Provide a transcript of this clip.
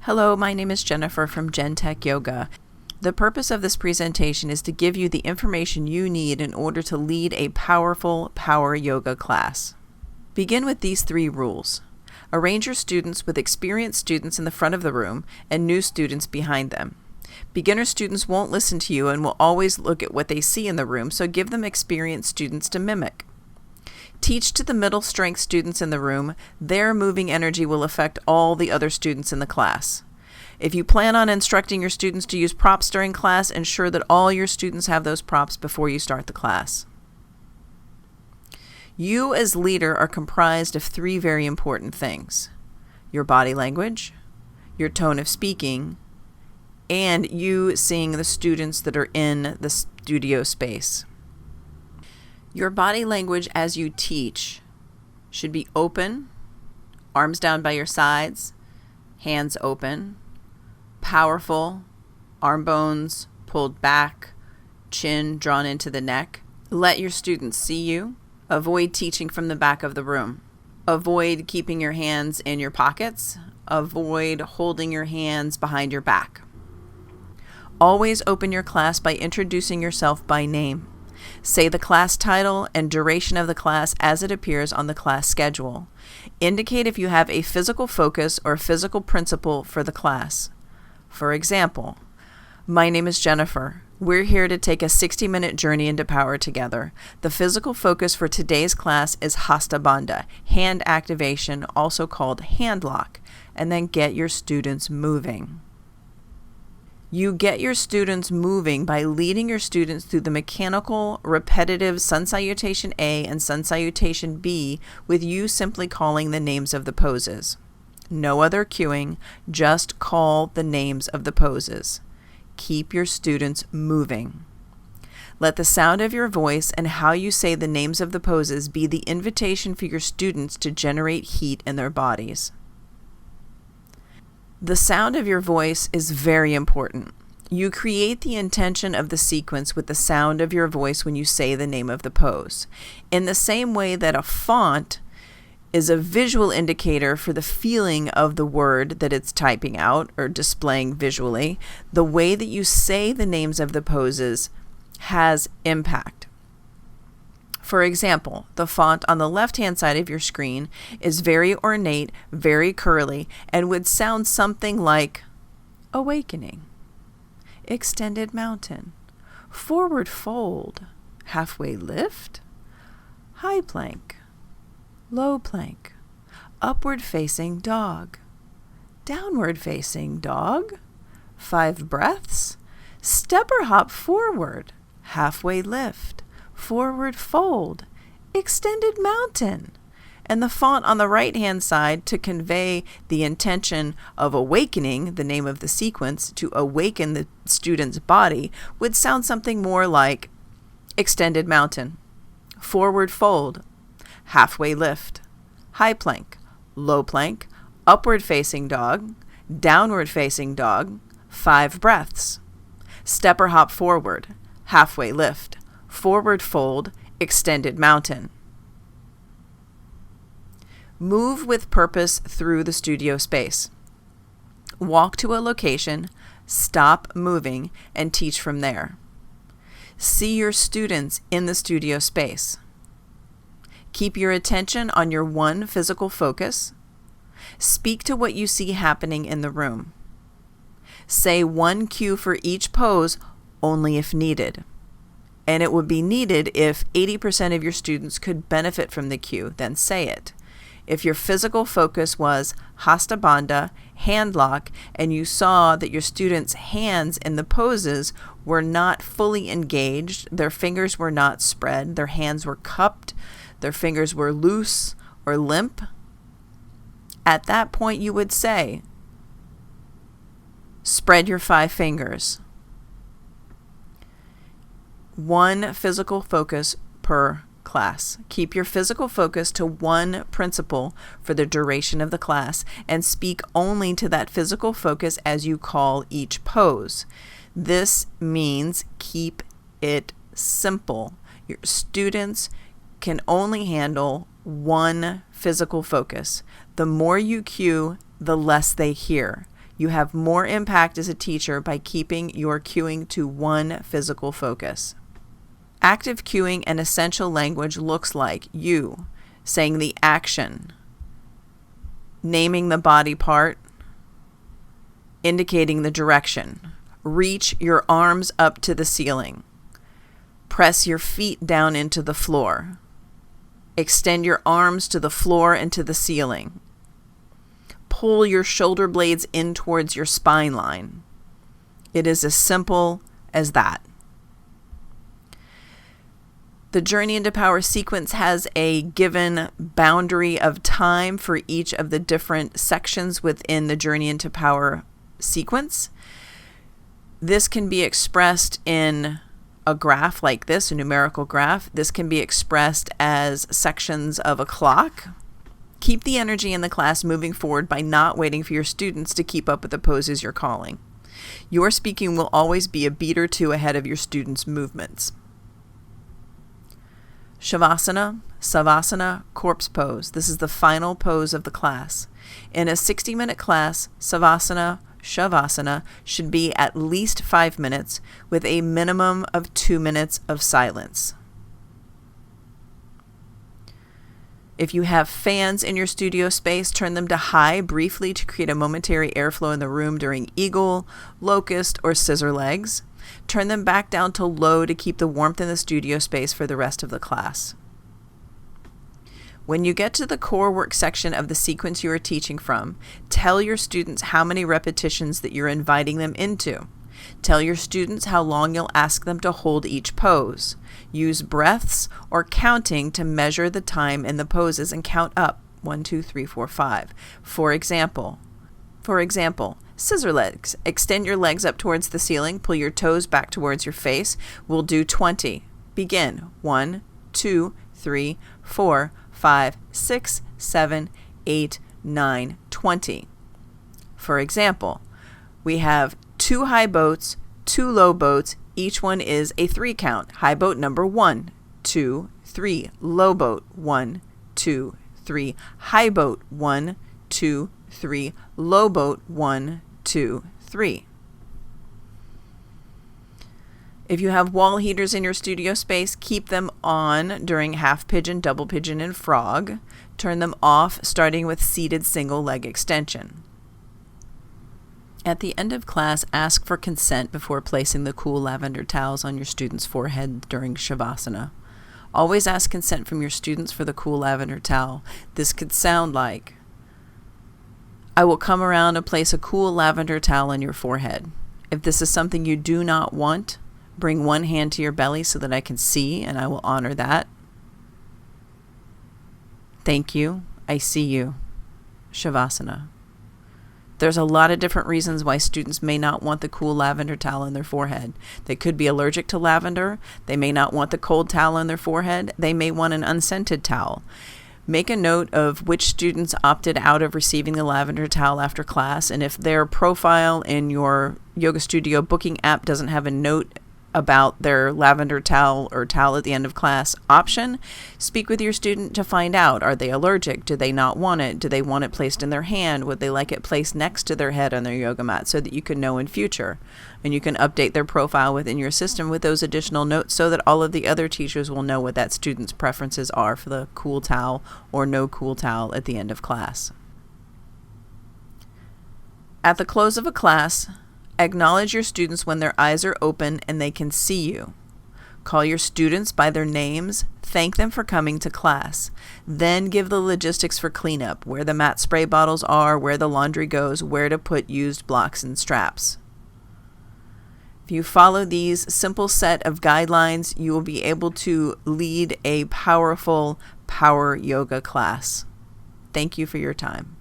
Hello, my name is Jennifer from Gen Tech Yoga. The purpose of this presentation is to give you the information you need in order to lead a powerful power yoga class. Begin with these 3 rules. Arrange your students with experienced students in the front of the room and new students behind them. Beginner students won't listen to you and will always look at what they see in the room, so give them experienced students to mimic. Teach to the middle strength students in the room. Their moving energy will affect all the other students in the class. If you plan on instructing your students to use props during class, ensure that all your students have those props before you start the class. You as leader are comprised of 3 very important things: your body language, your tone of speaking, and you seeing the students that are in the studio space. Your body language as you teach should be open, arms down by your sides, hands open, powerful, arm bones pulled back, chin drawn into the neck. Let your students see you. Avoid teaching from the back of the room. Avoid keeping your hands in your pockets. Avoid holding your hands behind your back. Always open your class by introducing yourself by name. Say the class title and duration of the class as it appears on the class schedule. Indicate if you have a physical focus or physical principle for the class. For example, my name is Jennifer. We're here to take a 60-minute journey into power together. The physical focus for today's class is Hasta Bandha, hand activation, also called hand lock, and then get your students moving. You get your students moving by leading your students through the mechanical, repetitive Sun Salutation A and Sun Salutation B, with you simply calling the names of the poses. No other cueing, just call the names of the poses. Keep your students moving. Let the sound of your voice and how you say the names of the poses be the invitation for your students to generate heat in their bodies. The sound of your voice is very important. You create the intention of the sequence with the sound of your voice when you say the name of the pose. In the same way that a font is a visual indicator for the feeling of the word that it's typing out or displaying visually, the way that you say the names of the poses has impact. For example, the font on the left-hand side of your screen is very ornate, very curly, and would sound something like awakening, extended mountain, forward fold, halfway lift, high plank, low plank, upward facing dog, downward facing dog, 5 breaths, step or hop forward, halfway lift, forward fold, extended mountain. And the font on the right-hand side, to convey the intention of awakening, the name of the sequence, to awaken the student's body, would sound something more like extended mountain, forward fold, halfway lift, high plank, low plank, upward facing dog, downward facing dog, 5 breaths, step or hop forward, halfway lift, forward fold, extended mountain. Move with purpose through the studio space. Walk to a location, stop moving, and teach from there. See your students in the studio space. Keep your attention on your one physical focus. Speak to what you see happening in the room. Say one cue for each pose only if needed. And it would be needed if 80% of your students could benefit from the cue, then say it. If your physical focus was Hasta Bandha, hand lock, and you saw that your students' hands in the poses were not fully engaged, their fingers were not spread, their hands were cupped, their fingers were loose or limp, at that point you would say, spread your 5 fingers. One physical focus per class. Keep your physical focus to one principle for the duration of the class and speak only to that physical focus as you call each pose. This means keep it simple. Your students can only handle one physical focus. The more you cue, the less they hear. You have more impact as a teacher by keeping your cueing to one physical focus. Active cueing and essential language looks like you saying the action, naming the body part, indicating the direction. Reach your arms up to the ceiling. Press your feet down into the floor. Extend your arms to the floor and to the ceiling. Pull your shoulder blades in towards your spine line. It is as simple as that. The Journey into Power sequence has a given boundary of time for each of the different sections within the Journey into Power sequence. This can be expressed in a graph like this, a numerical graph. This can be expressed as sections of a clock. Keep the energy in the class moving forward by not waiting for your students to keep up with the poses you're calling. Your speaking will always be a beat or two ahead of your students' movements. Shavasana, Savasana, Corpse Pose. This is the final pose of the class. In a 60-minute class, Savasana, Shavasana should be at least 5 minutes with a minimum of 2 minutes of silence. If you have fans in your studio space, turn them to high briefly to create a momentary airflow in the room during eagle, locust, or scissor legs. Turn them back down to low to keep the warmth in the studio space for the rest of the class. When you get to the core work section of the sequence you are teaching from, tell your students how many repetitions that you're inviting them into. Tell your students how long you'll ask them to hold each pose. Use breaths or counting to measure the time in the poses and count up 1, 2, 3, 4, 5. For example, scissor legs. Extend your legs up towards the ceiling. Pull your toes back towards your face. We'll do 20. Begin. 1, 2, 3, 4, 5, 6, 7, 8, 9, 20. For example, we have 2 high boats, 2 low boats. Each one is a 3 count. High boat number 1, 2, 3. Low boat 1, 2, 3. High boat 1, 2, 3. Low boat 1, 2, 3. If you have wall heaters in your studio space, keep them on during half pigeon, double pigeon, and frog. Turn them off starting with seated single leg extension. At the end of class, ask for consent before placing the cool lavender towels on your student's forehead during Shavasana. Always ask consent from your students for the cool lavender towel. This could sound like, I will come around and place a cool lavender towel on your forehead. If this is something you do not want, bring one hand to your belly so that I can see, and I will honor that. Thank you. I see you. Shavasana. There's a lot of different reasons why students may not want the cool lavender towel on their forehead. They could be allergic to lavender. They may not want the cold towel on their forehead. They may want an unscented towel. Make a note of which students opted out of receiving the lavender towel after class, and if their profile in your yoga studio booking app doesn't have a note about their lavender towel or towel at the end of class option, speak with your student to find out. Are they allergic? Do they not want it? Do they want it placed in their hand? Would they like it placed next to their head on their yoga mat so that you can know in future? And you can update their profile within your system with those additional notes so that all of the other teachers will know what that student's preferences are for the cool towel or no cool towel at the end of class. At the close of a class, acknowledge your students when their eyes are open and they can see you. Call your students by their names, thank them for coming to class. Then give the logistics for cleanup, where the mat spray bottles are, where the laundry goes, where to put used blocks and straps. If you follow these simple set of guidelines, you will be able to lead a powerful power yoga class. Thank you for your time.